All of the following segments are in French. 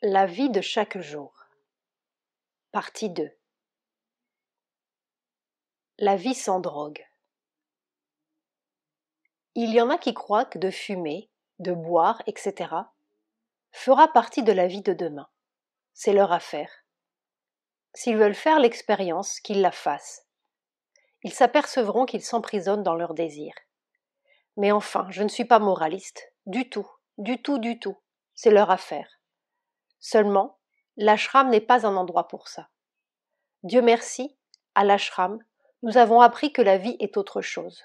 La vie de chaque jour. Partie 2. La vie sans drogue. Il y en a qui croient que de fumer, de boire, etc. fera partie de la vie de demain. C'est leur affaire. S'ils veulent faire l'expérience, qu'ils la fassent. Ils s'apercevront qu'ils s'emprisonnent dans leurs désirs. Mais enfin, je ne suis pas moraliste. Du tout, du tout, du tout. C'est leur affaire. Seulement, l'ashram n'est pas un endroit pour ça. Dieu merci, à l'ashram, nous avons appris que la vie est autre chose.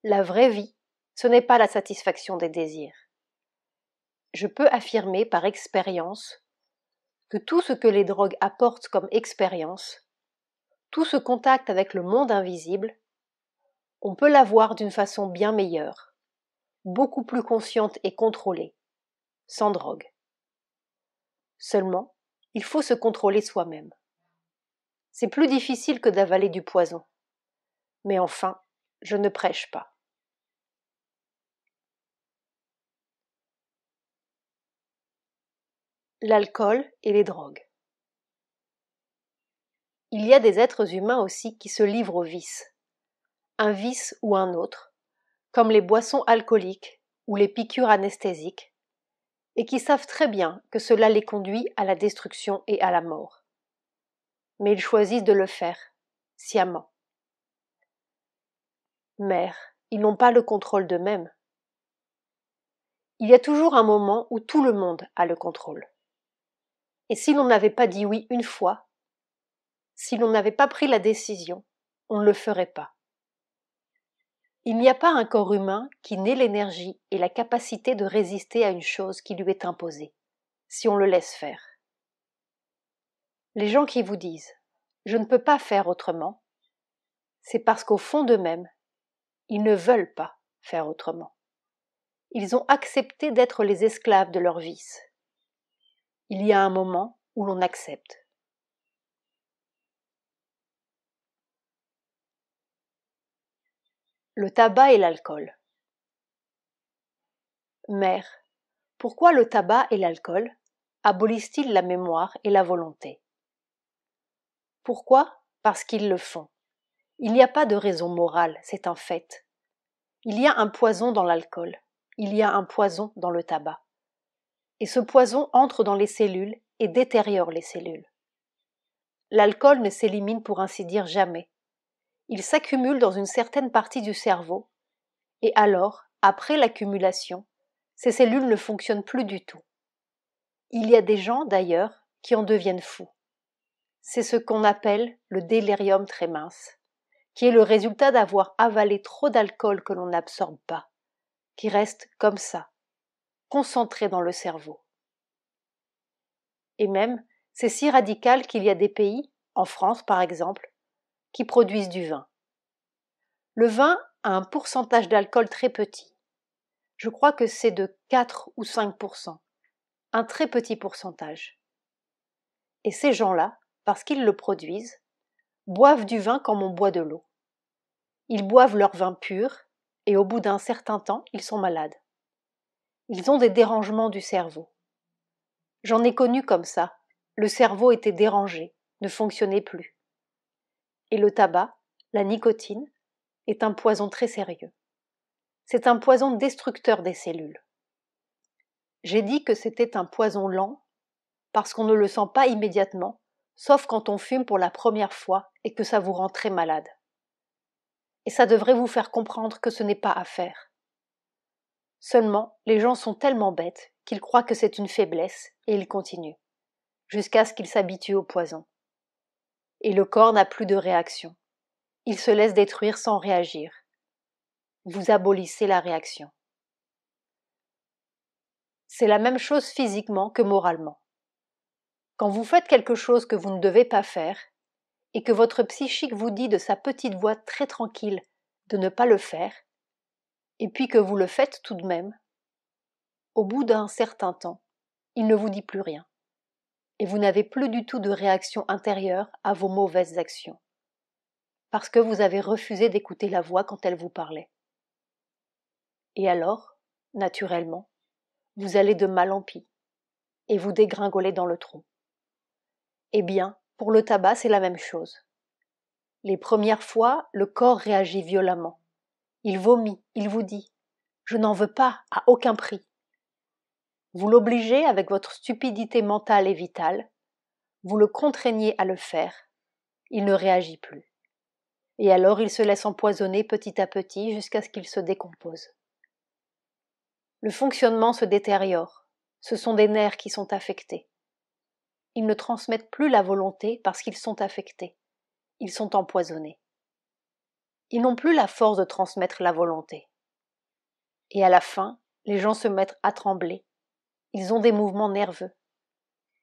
La vraie vie, ce n'est pas la satisfaction des désirs. Je peux affirmer par expérience que tout ce que les drogues apportent comme expérience, tout ce contact avec le monde invisible, on peut l'avoir d'une façon bien meilleure, beaucoup plus consciente et contrôlée, sans drogue. Seulement, il faut se contrôler soi-même. C'est plus difficile que d'avaler du poison. Mais enfin, je ne prêche pas. L'alcool et les drogues. Il y a des êtres humains aussi qui se livrent au vice, un vice ou un autre, comme les boissons alcooliques ou les piqûres anesthésiques, et qui savent très bien que cela les conduit à la destruction et à la mort. Mais ils choisissent de le faire, sciemment. Mère, ils n'ont pas le contrôle d'eux-mêmes. Il y a toujours un moment où tout le monde a le contrôle. Et si l'on n'avait pas dit oui une fois, si l'on n'avait pas pris la décision, on ne le ferait pas. Il n'y a pas un corps humain qui n'ait l'énergie et la capacité de résister à une chose qui lui est imposée, si on le laisse faire. Les gens qui vous disent « je ne peux pas faire autrement », c'est parce qu'au fond d'eux-mêmes, ils ne veulent pas faire autrement. Ils ont accepté d'être les esclaves de leur vice. Il y a un moment où l'on accepte. Le tabac et l'alcool. Mère, pourquoi le tabac et l'alcool abolissent-ils la mémoire et la volonté? Pourquoi? Parce qu'ils le font. Il n'y a pas de raison morale, c'est un fait. Il y a un poison dans l'alcool, il y a un poison dans le tabac. Et ce poison entre dans les cellules et détériore les cellules. L'alcool ne s'élimine pour ainsi dire jamais. Il s'accumule dans une certaine partie du cerveau, et alors, après l'accumulation, ces cellules ne fonctionnent plus du tout. Il y a des gens, d'ailleurs, qui en deviennent fous. C'est ce qu'on appelle le délirium tremens, qui est le résultat d'avoir avalé trop d'alcool que l'on n'absorbe pas, qui reste comme ça, concentré dans le cerveau. Et même, c'est si radical qu'il y a des pays, en France par exemple, qui produisent du vin. Le vin a un pourcentage d'alcool très petit. Je crois que c'est de 4 ou 5%, un très petit pourcentage. Et ces gens-là, parce qu'ils le produisent, boivent du vin comme on boit de l'eau. Ils boivent leur vin pur, et au bout d'un certain temps, ils sont malades. Ils ont des dérangements du cerveau. J'en ai connu comme ça. Le cerveau était dérangé, ne fonctionnait plus. Et le tabac, la nicotine, est un poison très sérieux. C'est un poison destructeur des cellules. J'ai dit que c'était un poison lent parce qu'on ne le sent pas immédiatement, sauf quand on fume pour la première fois et que ça vous rend très malade. Et ça devrait vous faire comprendre que ce n'est pas à faire. Seulement, les gens sont tellement bêtes qu'ils croient que c'est une faiblesse et ils continuent, jusqu'à ce qu'ils s'habituent au poison. Et le corps n'a plus de réaction. Il se laisse détruire sans réagir. Vous abolissez la réaction. C'est la même chose physiquement que moralement. Quand vous faites quelque chose que vous ne devez pas faire, et que votre psychique vous dit de sa petite voix très tranquille de ne pas le faire, et puis que vous le faites tout de même, au bout d'un certain temps, il ne vous dit plus rien, et vous n'avez plus du tout de réaction intérieure à vos mauvaises actions, parce que vous avez refusé d'écouter la voix quand elle vous parlait. Et alors, naturellement, vous allez de mal en pis. et vous dégringolez dans le trou. Eh bien, pour le tabac, c'est la même chose. Les premières fois, le corps réagit violemment. Il vomit, il vous dit « Je n'en veux pas, à aucun prix ». Vous l'obligez avec votre stupidité mentale et vitale, vous le contraignez à le faire, il ne réagit plus. Et alors il se laisse empoisonner petit à petit jusqu'à ce qu'il se décompose. Le fonctionnement se détériore, ce sont des nerfs qui sont affectés. Ils ne transmettent plus la volonté parce qu'ils sont affectés, ils sont empoisonnés. Ils n'ont plus la force de transmettre la volonté. Et à la fin, les gens se mettent à trembler. Ils ont des mouvements nerveux.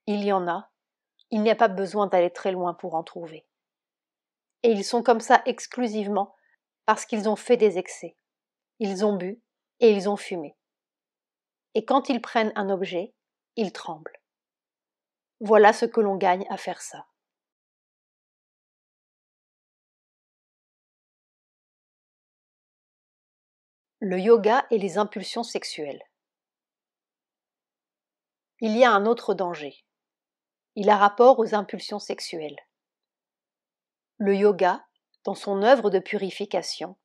Il y en a, il n'y a pas besoin d'aller très loin pour en trouver. Et ils sont comme ça exclusivement parce qu'ils ont fait des excès. Ils ont bu et ils ont fumé. Et quand ils prennent un objet, ils tremblent. Voilà ce que l'on gagne à faire ça. Le yoga et les impulsions sexuelles. Il y a un autre danger. Il a rapport aux impulsions sexuelles. Le yoga, dans son œuvre de purification,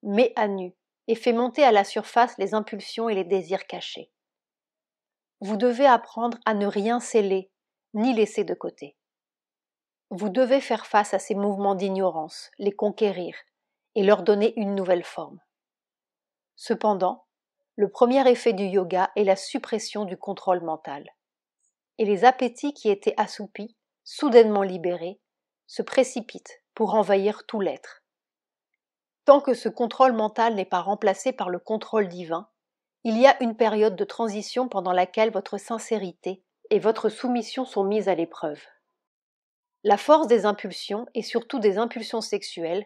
met à nu et fait monter à la surface les impulsions et les désirs cachés. Vous devez apprendre à ne rien sceller, ni laisser de côté. Vous devez faire face à ces mouvements d'ignorance, les conquérir et leur donner une nouvelle forme. Cependant, le premier effet du yoga est la suppression du contrôle mental. Et les appétits qui étaient assoupis, soudainement libérés, se précipitent pour envahir tout l'être. Tant que ce contrôle mental n'est pas remplacé par le contrôle divin, il y a une période de transition pendant laquelle votre sincérité et votre soumission sont mises à l'épreuve. La force des impulsions, et surtout des impulsions sexuelles,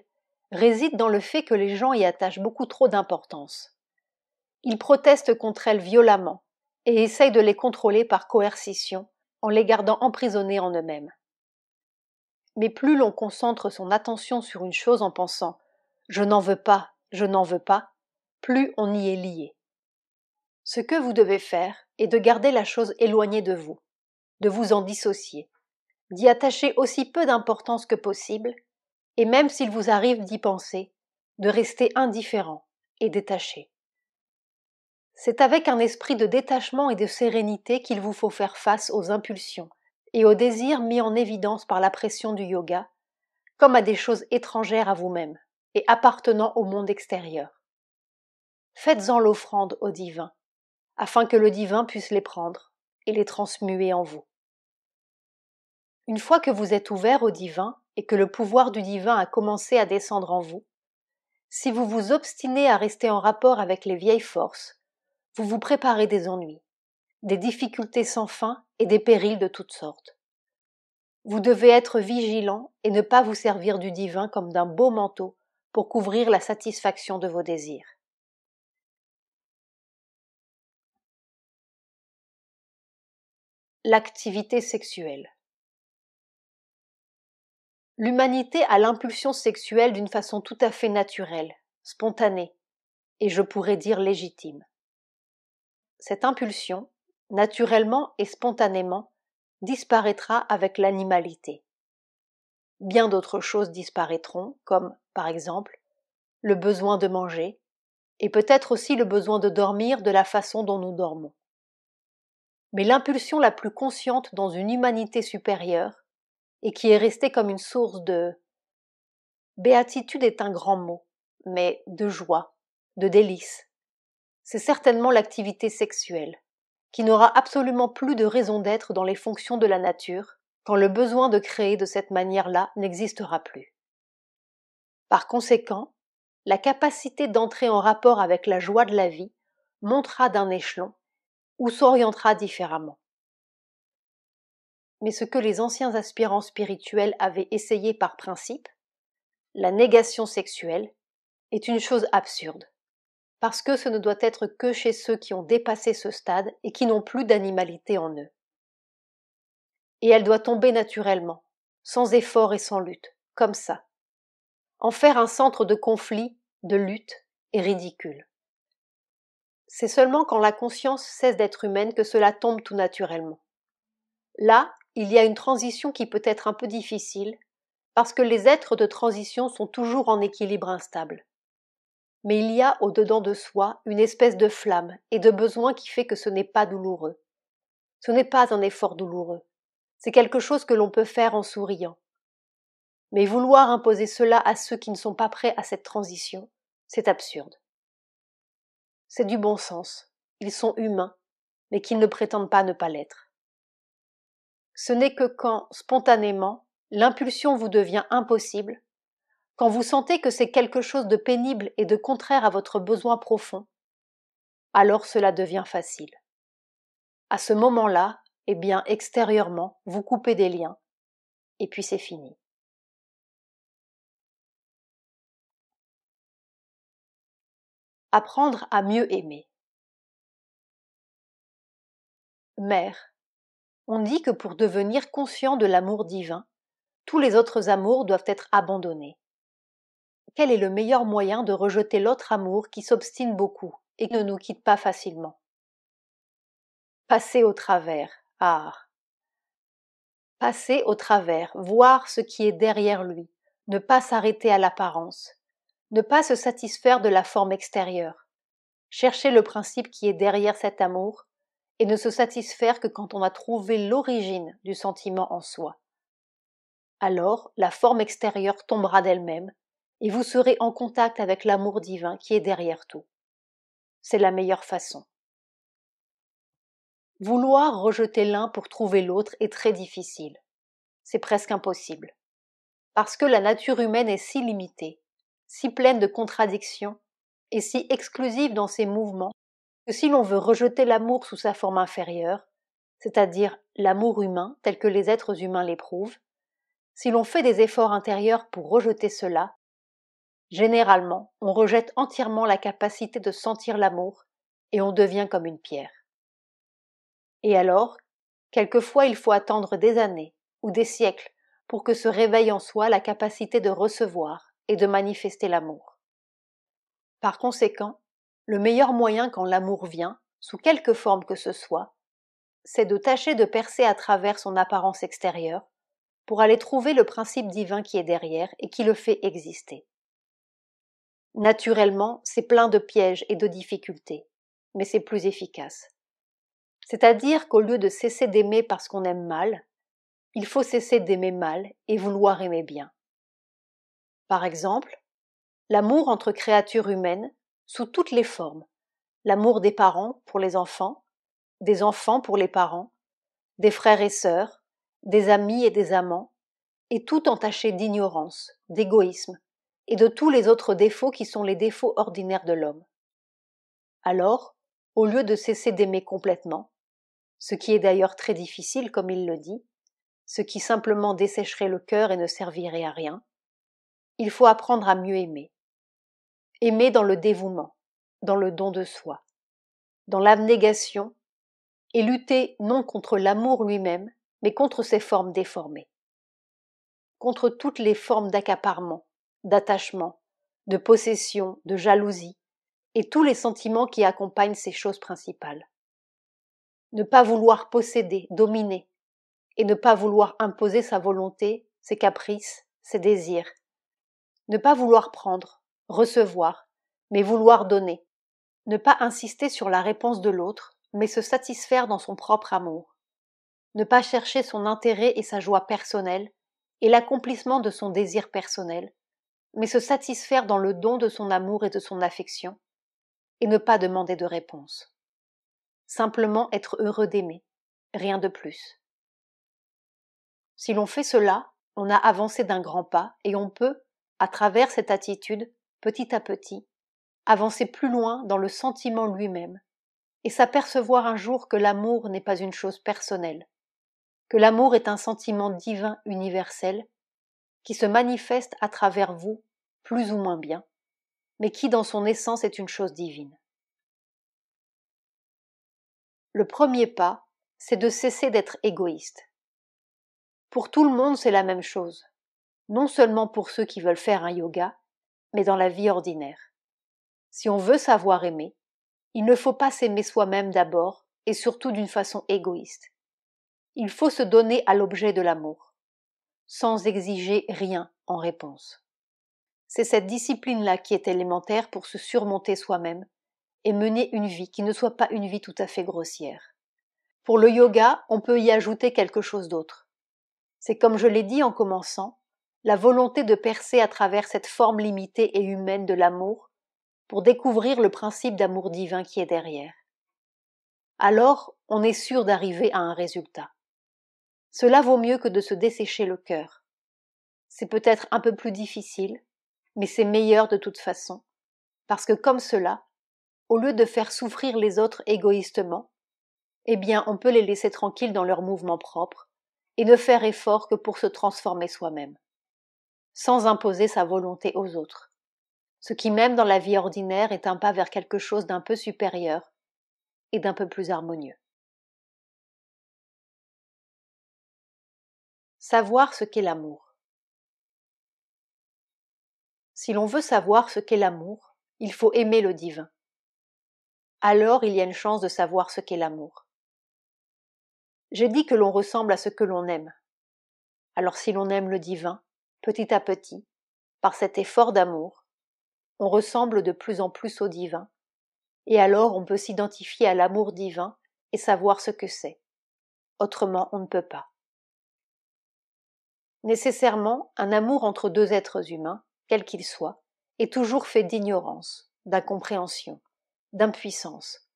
réside dans le fait que les gens y attachent beaucoup trop d'importance. Ils protestent contre elles violemment et essayent de les contrôler par coercition en les gardant emprisonnés en eux-mêmes. Mais plus l'on concentre son attention sur une chose en pensant « je n'en veux pas, je n'en veux pas », plus on y est lié. Ce que vous devez faire est de garder la chose éloignée de vous en dissocier, d'y attacher aussi peu d'importance que possible, et même s'il vous arrive d'y penser, de rester indifférent et détaché. C'est avec un esprit de détachement et de sérénité qu'il vous faut faire face aux impulsions et aux désirs mis en évidence par la pression du yoga, comme à des choses étrangères à vous-même et appartenant au monde extérieur. Faites-en l'offrande au divin, afin que le divin puisse les prendre et les transmuer en vous. Une fois que vous êtes ouvert au divin et que le pouvoir du divin a commencé à descendre en vous, si vous vous obstinez à rester en rapport avec les vieilles forces, vous vous préparez des ennuis, des difficultés sans fin et des périls de toutes sortes. Vous devez être vigilant et ne pas vous servir du divin comme d'un beau manteau pour couvrir la satisfaction de vos désirs. L'activité sexuelle. L'humanité a l'impulsion sexuelle d'une façon tout à fait naturelle, spontanée, et je pourrais dire légitime. Cette impulsion, naturellement et spontanément, disparaîtra avec l'animalité. Bien d'autres choses disparaîtront, comme, par exemple, le besoin de manger, et peut-être aussi le besoin de dormir de la façon dont nous dormons. Mais l'impulsion la plus consciente dans une humanité supérieure, et qui est restée comme une source de... Béatitude est un grand mot, mais de joie, de délice. C'est certainement l'activité sexuelle, qui n'aura absolument plus de raison d'être dans les fonctions de la nature, quand le besoin de créer de cette manière-là n'existera plus. Par conséquent, la capacité d'entrer en rapport avec la joie de la vie montera d'un échelon ou s'orientera différemment. Mais ce que les anciens aspirants spirituels avaient essayé par principe, la négation sexuelle, est une chose absurde, parce que ce ne doit être que chez ceux qui ont dépassé ce stade et qui n'ont plus d'animalité en eux. Et elle doit tomber naturellement, sans effort et sans lutte, comme ça. En faire un centre de conflit, de lutte, est ridicule. C'est seulement quand la conscience cesse d'être humaine que cela tombe tout naturellement. Là, il y a une transition qui peut être un peu difficile, parce que les êtres de transition sont toujours en équilibre instable. Mais il y a au-dedans de soi une espèce de flamme et de besoin qui fait que ce n'est pas douloureux. Ce n'est pas un effort douloureux. C'est quelque chose que l'on peut faire en souriant. Mais vouloir imposer cela à ceux qui ne sont pas prêts à cette transition, c'est absurde. C'est du bon sens. Ils sont humains, mais qu'ils ne prétendent pas ne pas l'être. Ce n'est que quand, spontanément, l'impulsion vous devient impossible, quand vous sentez que c'est quelque chose de pénible et de contraire à votre besoin profond, alors cela devient facile. À ce moment-là, eh bien, extérieurement, vous coupez des liens, et puis c'est fini. Apprendre à mieux aimer. Mère, on dit que pour devenir conscient de l'amour divin, tous les autres amours doivent être abandonnés. Quel est le meilleur moyen de rejeter l'autre amour qui s'obstine beaucoup et ne nous quitte pas facilement? Passer au travers. Ah. Passer au travers, voir ce qui est derrière lui, ne pas s'arrêter à l'apparence, ne pas se satisfaire de la forme extérieure, chercher le principe qui est derrière cet amour et ne se satisfaire que quand on a trouvé l'origine du sentiment en soi. Alors, la forme extérieure tombera d'elle-même et vous serez en contact avec l'amour divin qui est derrière tout. C'est la meilleure façon. Vouloir rejeter l'un pour trouver l'autre est très difficile. C'est presque impossible. Parce que la nature humaine est si limitée, si pleine de contradictions et si exclusive dans ses mouvements que si l'on veut rejeter l'amour sous sa forme inférieure, c'est-à-dire l'amour humain tel que les êtres humains l'éprouvent, si l'on fait des efforts intérieurs pour rejeter cela, généralement, on rejette entièrement la capacité de sentir l'amour et on devient comme une pierre. Et alors, quelquefois il faut attendre des années ou des siècles pour que se réveille en soi la capacité de recevoir et de manifester l'amour. Par conséquent, le meilleur moyen quand l'amour vient, sous quelque forme que ce soit, c'est de tâcher de percer à travers son apparence extérieure pour aller trouver le principe divin qui est derrière et qui le fait exister. Naturellement, c'est plein de pièges et de difficultés, mais c'est plus efficace. C'est-à-dire qu'au lieu de cesser d'aimer parce qu'on aime mal, il faut cesser d'aimer mal et vouloir aimer bien. Par exemple, l'amour entre créatures humaines, sous toutes les formes, l'amour des parents pour les enfants, des enfants pour les parents, des frères et sœurs, des amis et des amants, est tout entaché d'ignorance, d'égoïsme et de tous les autres défauts qui sont les défauts ordinaires de l'homme. Alors, au lieu de cesser d'aimer complètement, ce qui est d'ailleurs très difficile comme il le dit, ce qui simplement dessécherait le cœur et ne servirait à rien, il faut apprendre à mieux aimer. Aimer dans le dévouement, dans le don de soi, dans l'abnégation, et lutter non contre l'amour lui-même, mais contre ses formes déformées, contre toutes les formes d'accaparement, d'attachement, de possession, de jalousie, et tous les sentiments qui accompagnent ces choses principales. Ne pas vouloir posséder, dominer, et ne pas vouloir imposer sa volonté, ses caprices, ses désirs. Ne pas vouloir prendre, recevoir, mais vouloir donner. Ne pas insister sur la réponse de l'autre, mais se satisfaire dans son propre amour. Ne pas chercher son intérêt et sa joie personnelle, et l'accomplissement de son désir personnel, mais se satisfaire dans le don de son amour et de son affection, et ne pas demander de réponse. Simplement être heureux d'aimer, rien de plus. Si l'on fait cela, on a avancé d'un grand pas et on peut, à travers cette attitude, petit à petit, avancer plus loin dans le sentiment lui-même et s'apercevoir un jour que l'amour n'est pas une chose personnelle, que l'amour est un sentiment divin universel qui se manifeste à travers vous, plus ou moins bien, mais qui dans son essence est une chose divine. Le premier pas, c'est de cesser d'être égoïste. Pour tout le monde, c'est la même chose, non seulement pour ceux qui veulent faire un yoga, mais dans la vie ordinaire. Si on veut savoir aimer, il ne faut pas s'aimer soi-même d'abord et surtout d'une façon égoïste. Il faut se donner à l'objet de l'amour, sans exiger rien en réponse. C'est cette discipline-là qui est élémentaire pour se surmonter soi-même et mener une vie qui ne soit pas une vie tout à fait grossière. Pour le yoga, on peut y ajouter quelque chose d'autre. C'est comme je l'ai dit en commençant, la volonté de percer à travers cette forme limitée et humaine de l'amour pour découvrir le principe d'amour divin qui est derrière. Alors, on est sûr d'arriver à un résultat. Cela vaut mieux que de se dessécher le cœur. C'est peut-être un peu plus difficile, mais c'est meilleur de toute façon, parce que comme cela, au lieu de faire souffrir les autres égoïstement, eh bien on peut les laisser tranquilles dans leurs mouvements propres et ne faire effort que pour se transformer soi-même, sans imposer sa volonté aux autres, ce qui même dans la vie ordinaire est un pas vers quelque chose d'un peu supérieur et d'un peu plus harmonieux. Savoir ce qu'est l'amour. Si l'on veut savoir ce qu'est l'amour, il faut aimer le divin. Alors il y a une chance de savoir ce qu'est l'amour. J'ai dit que l'on ressemble à ce que l'on aime. Alors si l'on aime le divin, petit à petit, par cet effort d'amour, on ressemble de plus en plus au divin, et alors on peut s'identifier à l'amour divin et savoir ce que c'est. Autrement, on ne peut pas. Nécessairement, un amour entre deux êtres humains, quels qu'ils soient, est toujours fait d'ignorance, d'incompréhension, d'impuissance,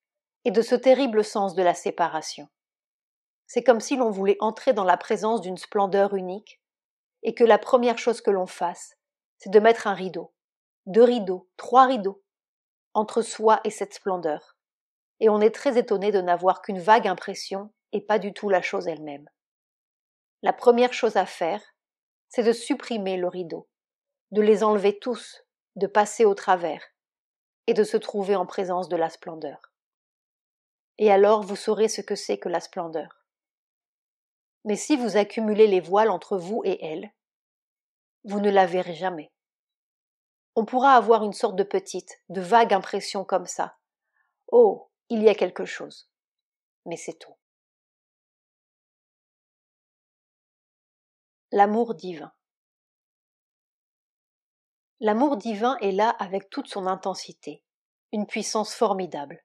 et de ce terrible sens de la séparation. C'est comme si l'on voulait entrer dans la présence d'une splendeur unique, et que la première chose que l'on fasse, c'est de mettre un rideau, 2 rideaux, 3 rideaux, entre soi et cette splendeur. Et on est très étonné de n'avoir qu'une vague impression et pas du tout la chose elle-même. La première chose à faire, c'est de supprimer le rideau, de les enlever tous, de passer au travers, et de se trouver en présence de la splendeur. Et alors vous saurez ce que c'est que la splendeur. Mais si vous accumulez les voiles entre vous et elle, vous ne la verrez jamais. On pourra avoir une sorte de petite, de vague impression comme ça. Oh, il y a quelque chose. Mais c'est tout. L'amour divin. L'amour divin est là avec toute son intensité, une puissance formidable.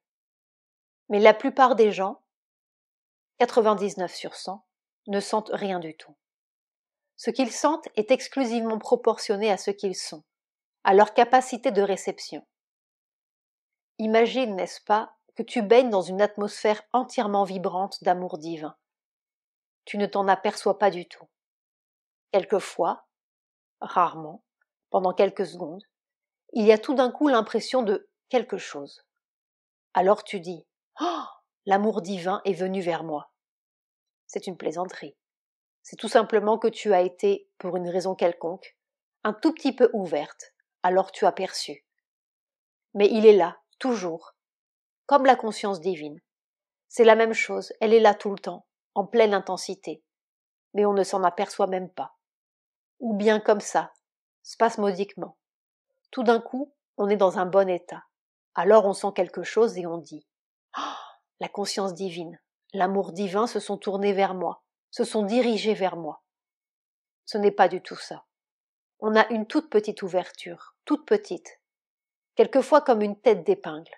Mais la plupart des gens, 99 sur 100, ne sentent rien du tout. Ce qu'ils sentent est exclusivement proportionné à ce qu'ils sont, à leur capacité de réception. Imagine, n'est-ce pas, que tu baignes dans une atmosphère entièrement vibrante d'amour divin. Tu ne t'en aperçois pas du tout. Quelquefois, rarement, pendant quelques secondes, il y a tout d'un coup l'impression de quelque chose. Alors tu dis « Oh, l'amour divin est venu vers moi ». C'est une plaisanterie. C'est tout simplement que tu as été, pour une raison quelconque, un tout petit peu ouverte, alors tu as perçu. Mais il est là, toujours, comme la conscience divine. C'est la même chose, elle est là tout le temps, en pleine intensité, mais on ne s'en aperçoit même pas. Ou bien comme ça, spasmodiquement. Tout d'un coup, on est dans un bon état. Alors on sent quelque chose et on dit « Oh, la conscience divine, l'amour divin se sont tournés vers moi, se sont dirigés vers moi. » Ce n'est pas du tout ça. On a une toute petite ouverture, toute petite, quelquefois comme une tête d'épingle.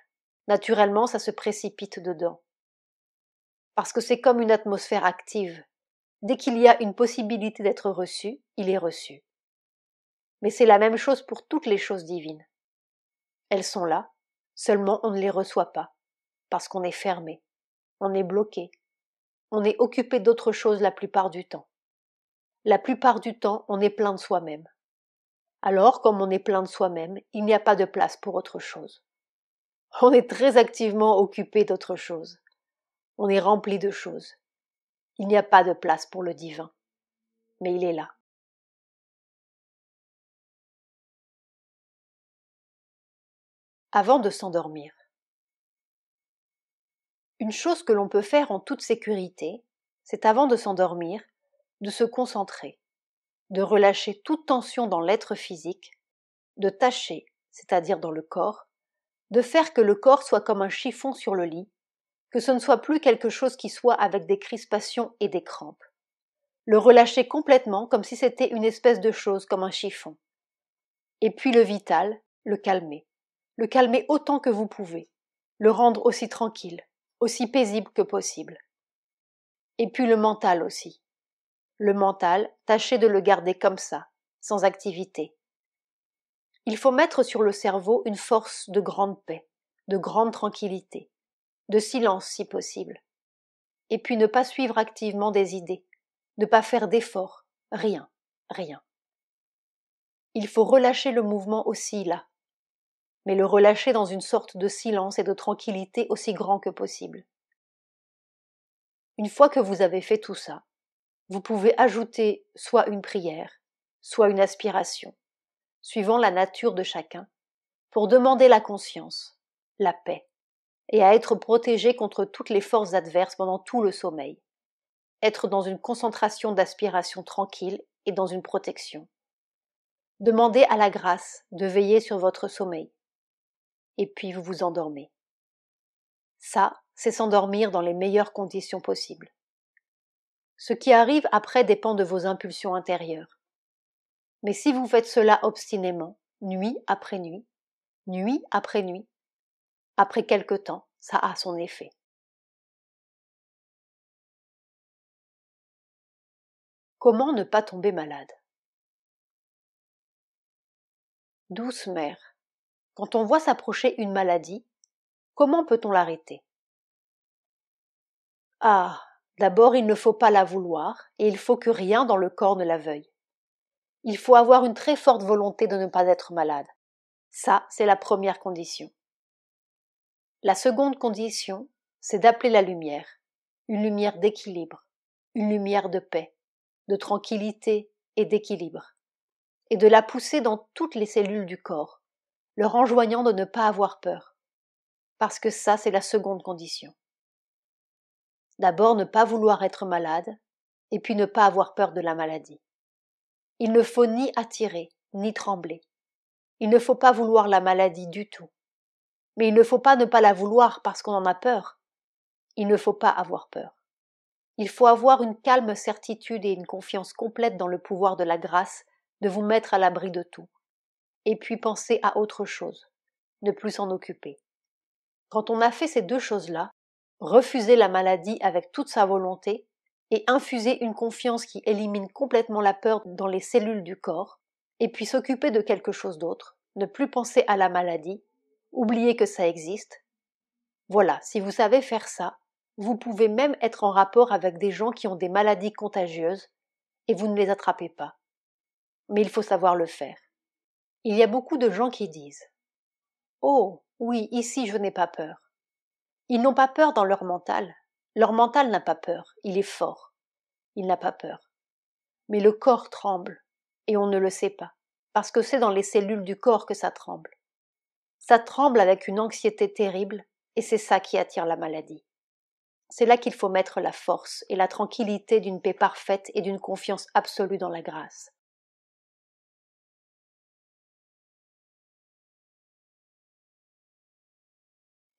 Naturellement, ça se précipite dedans. Parce que c'est comme une atmosphère active. Dès qu'il y a une possibilité d'être reçu, il est reçu. Mais c'est la même chose pour toutes les choses divines. Elles sont là, seulement on ne les reçoit pas, parce qu'on est fermé, on est bloqué, on est occupé d'autre chose la plupart du temps. La plupart du temps, on est plein de soi-même. Alors, comme on est plein de soi-même, il n'y a pas de place pour autre chose. On est très activement occupé d'autre chose. On est rempli de choses. Il n'y a pas de place pour le divin, mais il est là. Avant de s'endormir. Une chose que l'on peut faire en toute sécurité, c'est avant de s'endormir, de se concentrer, de relâcher toute tension dans l'être physique, de tâcher, c'est-à-dire dans le corps, de faire que le corps soit comme un chiffon sur le lit, que ce ne soit plus quelque chose qui soit avec des crispations et des crampes. Le relâcher complètement comme si c'était une espèce de chose comme un chiffon. Et puis le vital, le calmer. Le calmer autant que vous pouvez. Le rendre aussi tranquille, aussi paisible que possible. Et puis le mental aussi. Le mental, tâchez de le garder comme ça, sans activité. Il faut mettre sur le cerveau une force de grande paix, de grande tranquillité, de silence si possible. Et puis ne pas suivre activement des idées, ne pas faire d'efforts, rien, rien. Il faut relâcher le mouvement aussi là, mais le relâcher dans une sorte de silence et de tranquillité aussi grand que possible. Une fois que vous avez fait tout ça, vous pouvez ajouter soit une prière, soit une aspiration, suivant la nature de chacun, pour demander la conscience, la paix, et à être protégé contre toutes les forces adverses pendant tout le sommeil. Être dans une concentration d'aspiration tranquille et dans une protection. Demandez à la grâce de veiller sur votre sommeil. Et puis vous vous endormez. Ça, c'est s'endormir dans les meilleures conditions possibles. Ce qui arrive après dépend de vos impulsions intérieures. Mais si vous faites cela obstinément, nuit après nuit, après quelque temps, ça a son effet. Comment ne pas tomber malade? Douce mère, quand on voit s'approcher une maladie, comment peut-on l'arrêter? Ah, d'abord il ne faut pas la vouloir, et il faut que rien dans le corps ne la veuille. Il faut avoir une très forte volonté de ne pas être malade. Ça, c'est la première condition. La seconde condition, c'est d'appeler la lumière, une lumière d'équilibre, une lumière de paix, de tranquillité et d'équilibre, et de la pousser dans toutes les cellules du corps, leur enjoignant de ne pas avoir peur, parce que ça, c'est la seconde condition. D'abord, ne pas vouloir être malade, et puis ne pas avoir peur de la maladie. Il ne faut ni attirer, ni trembler. Il ne faut pas vouloir la maladie du tout. Mais il ne faut pas ne pas la vouloir parce qu'on en a peur. Il ne faut pas avoir peur. Il faut avoir une calme certitude et une confiance complète dans le pouvoir de la grâce de vous mettre à l'abri de tout. Et puis penser à autre chose, ne plus s'en occuper. Quand on a fait ces deux choses-là, refuser la maladie avec toute sa volonté et infuser une confiance qui élimine complètement la peur dans les cellules du corps, et puis s'occuper de quelque chose d'autre, ne plus penser à la maladie, oublier que ça existe. Voilà, si vous savez faire ça, vous pouvez même être en rapport avec des gens qui ont des maladies contagieuses et vous ne les attrapez pas. Mais il faut savoir le faire. Il y a beaucoup de gens qui disent « Oh, oui, ici je n'ai pas peur ». Ils n'ont pas peur dans leur mental. Leur mental n'a pas peur, il est fort. Il n'a pas peur. Mais le corps tremble, et on ne le sait pas, parce que c'est dans les cellules du corps que ça tremble. Ça tremble avec une anxiété terrible, et c'est ça qui attire la maladie. C'est là qu'il faut mettre la force et la tranquillité d'une paix parfaite et d'une confiance absolue dans la grâce.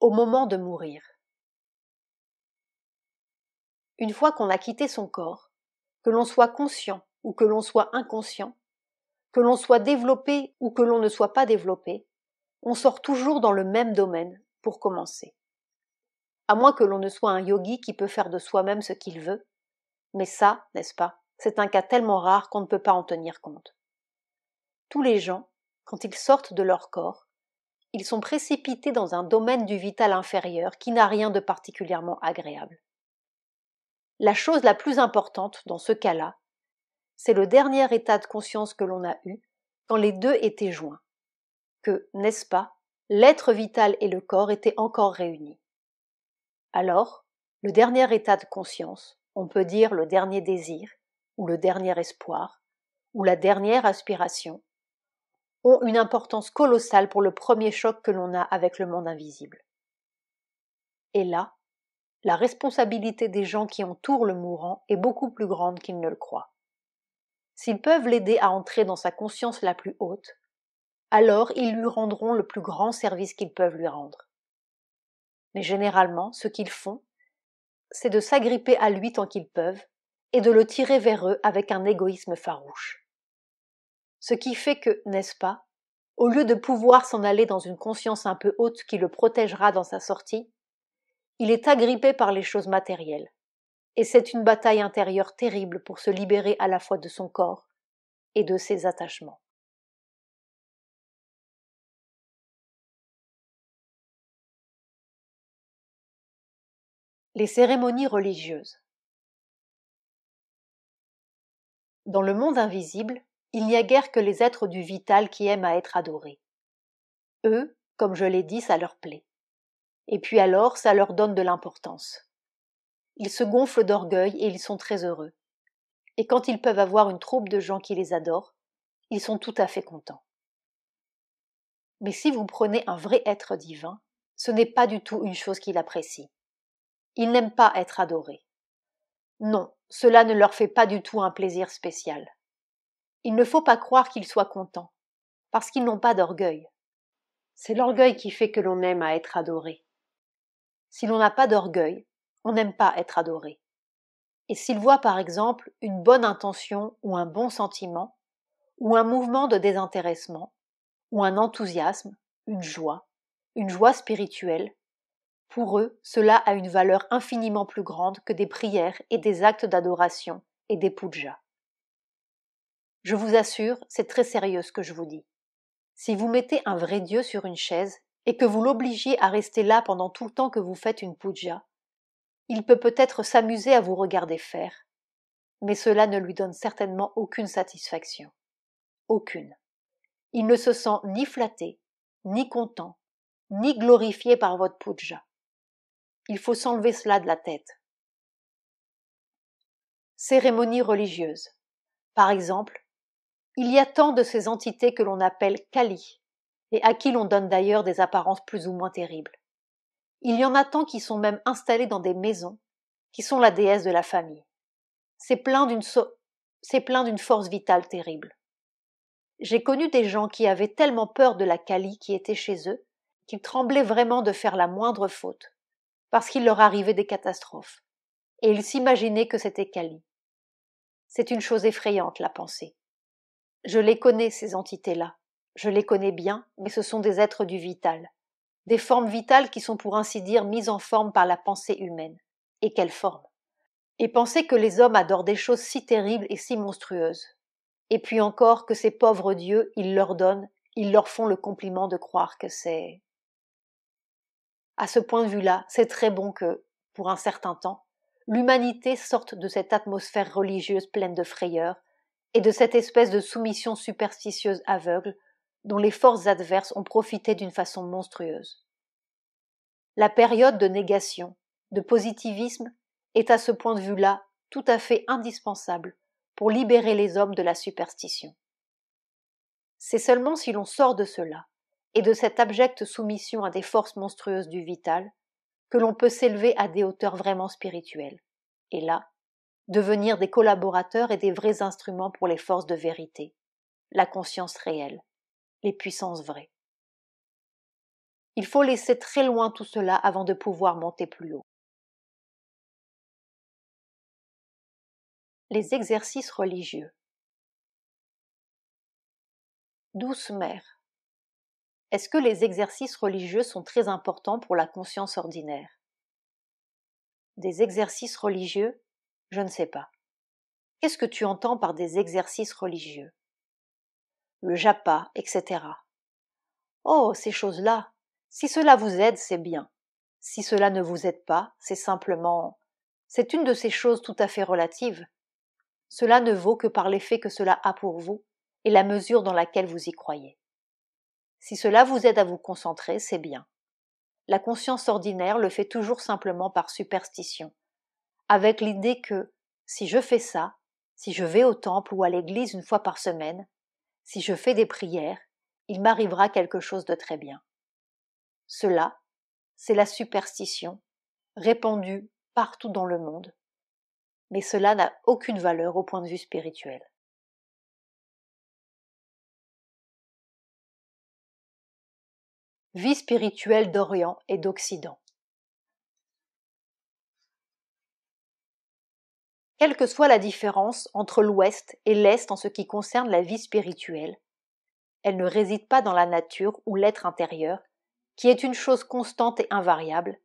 Au moment de mourir. Une fois qu'on a quitté son corps, que l'on soit conscient ou que l'on soit inconscient, que l'on soit développé ou que l'on ne soit pas développé, on sort toujours dans le même domaine pour commencer. À moins que l'on ne soit un yogi qui peut faire de soi-même ce qu'il veut, mais ça, n'est-ce pas, c'est un cas tellement rare qu'on ne peut pas en tenir compte. Tous les gens, quand ils sortent de leur corps, ils sont précipités dans un domaine du vital inférieur qui n'a rien de particulièrement agréable. La chose la plus importante dans ce cas-là, c'est le dernier état de conscience que l'on a eu quand les deux étaient joints, que, n'est-ce pas, l'être vital et le corps étaient encore réunis. Alors, le dernier état de conscience, on peut dire le dernier désir, ou le dernier espoir, ou la dernière aspiration, ont une importance colossale pour le premier choc que l'on a avec le monde invisible. Et là, la responsabilité des gens qui entourent le mourant est beaucoup plus grande qu'ils ne le croient. S'ils peuvent l'aider à entrer dans sa conscience la plus haute, alors ils lui rendront le plus grand service qu'ils peuvent lui rendre. Mais généralement, ce qu'ils font, c'est de s'agripper à lui tant qu'ils peuvent et de le tirer vers eux avec un égoïsme farouche. Ce qui fait que, n'est-ce pas, au lieu de pouvoir s'en aller dans une conscience un peu haute qui le protégera dans sa sortie, il est agrippé par les choses matérielles. Et c'est une bataille intérieure terrible pour se libérer à la fois de son corps et de ses attachements. Les cérémonies religieuses. Dans le monde invisible, il n'y a guère que les êtres du vital qui aiment à être adorés. Eux, comme je l'ai dit, ça leur plaît. Et puis alors, ça leur donne de l'importance. Ils se gonflent d'orgueil et ils sont très heureux. Et quand ils peuvent avoir une troupe de gens qui les adorent, ils sont tout à fait contents. Mais si vous prenez un vrai être divin, ce n'est pas du tout une chose qu'il apprécie. Ils n'aiment pas être adorés. Non, cela ne leur fait pas du tout un plaisir spécial. Il ne faut pas croire qu'ils soient contents, parce qu'ils n'ont pas d'orgueil. C'est l'orgueil qui fait que l'on aime à être adoré. Si l'on n'a pas d'orgueil, on n'aime pas être adoré. Et s'ils voient par exemple une bonne intention ou un bon sentiment, ou un mouvement de désintéressement, ou un enthousiasme, une joie spirituelle, pour eux, cela a une valeur infiniment plus grande que des prières et des actes d'adoration et des pujas. Je vous assure, c'est très sérieux ce que je vous dis. Si vous mettez un vrai Dieu sur une chaise et que vous l'obligiez à rester là pendant tout le temps que vous faites une puja, il peut peut-être s'amuser à vous regarder faire, mais cela ne lui donne certainement aucune satisfaction. Aucune. Il ne se sent ni flatté, ni content, ni glorifié par votre puja. Il faut s'enlever cela de la tête. Cérémonies religieuses. Par exemple, il y a tant de ces entités que l'on appelle Kali, et à qui l'on donne d'ailleurs des apparences plus ou moins terribles. Il y en a tant qui sont même installés dans des maisons, qui sont la déesse de la famille. C'est plein d'une force vitale terrible. J'ai connu des gens qui avaient tellement peur de la Kali qui était chez eux, qu'ils tremblaient vraiment de faire la moindre faute, parce qu'il leur arrivait des catastrophes, et ils s'imaginaient que c'était Kali. C'est une chose effrayante, la pensée. Je les connais, ces entités-là. Je les connais bien, mais ce sont des êtres du vital. Des formes vitales qui sont pour ainsi dire mises en forme par la pensée humaine. Et quelle forme! Et penser que les hommes adorent des choses si terribles et si monstrueuses. Et puis encore que ces pauvres dieux, ils leur font le compliment de croire que c'est... À ce point de vue-là, c'est très bon que, pour un certain temps, l'humanité sorte de cette atmosphère religieuse pleine de frayeur et de cette espèce de soumission superstitieuse aveugle dont les forces adverses ont profité d'une façon monstrueuse. La période de négation, de positivisme, est à ce point de vue-là tout à fait indispensable pour libérer les hommes de la superstition. C'est seulement si l'on sort de cela, et de cette abjecte soumission à des forces monstrueuses du vital, que l'on peut s'élever à des hauteurs vraiment spirituelles, et là, devenir des collaborateurs et des vrais instruments pour les forces de vérité, la conscience réelle, les puissances vraies. Il faut laisser très loin tout cela avant de pouvoir monter plus haut. Les exercices religieux. Douce mère, est-ce que les exercices religieux sont très importants pour la conscience ordinaire? Des exercices religieux? Je ne sais pas. Qu'est-ce que tu entends par des exercices religieux? Le japa, etc. Oh, ces choses-là, si cela vous aide, c'est bien. Si cela ne vous aide pas, c'est simplement... C'est une de ces choses tout à fait relatives. Cela ne vaut que par l'effet que cela a pour vous et la mesure dans laquelle vous y croyez. Si cela vous aide à vous concentrer, c'est bien. La conscience ordinaire le fait toujours simplement par superstition, avec l'idée que, si je fais ça, si je vais au temple ou à l'église une fois par semaine, si je fais des prières, il m'arrivera quelque chose de très bien. Cela, c'est la superstition, répandue partout dans le monde, mais cela n'a aucune valeur au point de vue spirituel. Vie spirituelle d'Orient et d'Occident. Quelle que soit la différence entre l'Ouest et l'Est en ce qui concerne la vie spirituelle, elle ne réside pas dans la nature ou l'être intérieur, qui est une chose constante et invariable,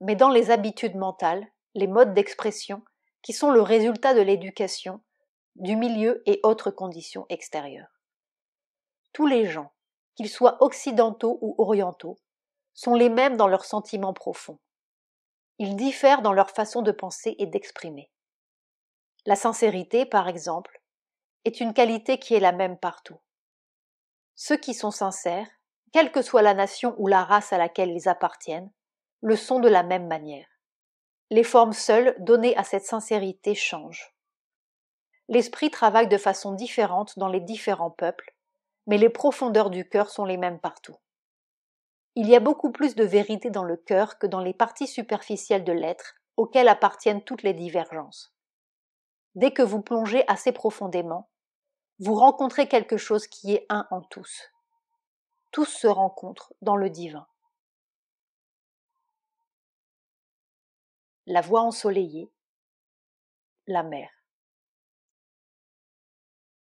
mais dans les habitudes mentales, les modes d'expression, qui sont le résultat de l'éducation, du milieu et autres conditions extérieures. Tous les gens, qu'ils soient occidentaux ou orientaux, sont les mêmes dans leurs sentiments profonds. Ils diffèrent dans leur façon de penser et d'exprimer. La sincérité, par exemple, est une qualité qui est la même partout. Ceux qui sont sincères, quelle que soit la nation ou la race à laquelle ils appartiennent, le sont de la même manière. Les formes seules données à cette sincérité changent. L'esprit travaille de façon différente dans les différents peuples, mais les profondeurs du cœur sont les mêmes partout. Il y a beaucoup plus de vérité dans le cœur que dans les parties superficielles de l'être, auxquelles appartiennent toutes les divergences. Dès que vous plongez assez profondément, vous rencontrez quelque chose qui est un en tous. Tous se rencontrent dans le divin. La voie ensoleillée, la mer.